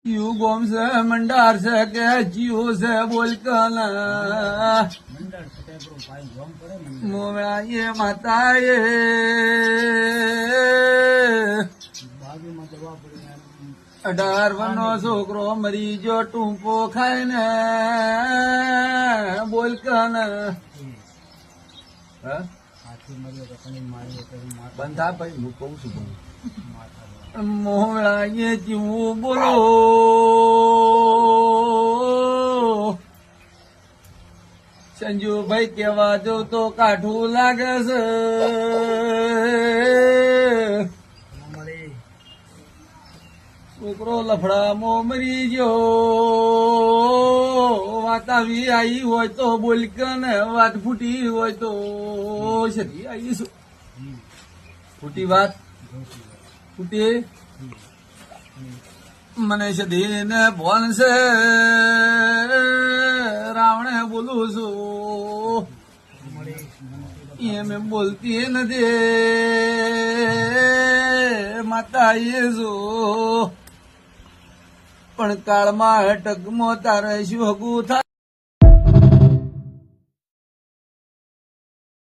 you ગોમ છે મંડાર છે કે જીવો છે બોલ કલા મોમળા એ માતા એ 18 વર્ષનો છોકરો મરી ગયો ટૂંપો ખાઈને બોલ કલા બંધ થા ભાઈ હું કહું છું મોહળા એ જીવું બોલો સંજુભાઈ કેવા જો તો કાઠું લાગે છે છોકરો લફડામાં મરી ગયો વાત આવી આવી હોય તો બોલ કે ને વાત ફૂટી હોય તો સદી આવી શું ફૂટી વાત ફૂટી મને સદી ને ભોન છે રાવણે બોલું છું એમ બોલતી નથી માતા એ જો પણ કાળમાં ટકમાં તારે શું હગું થાય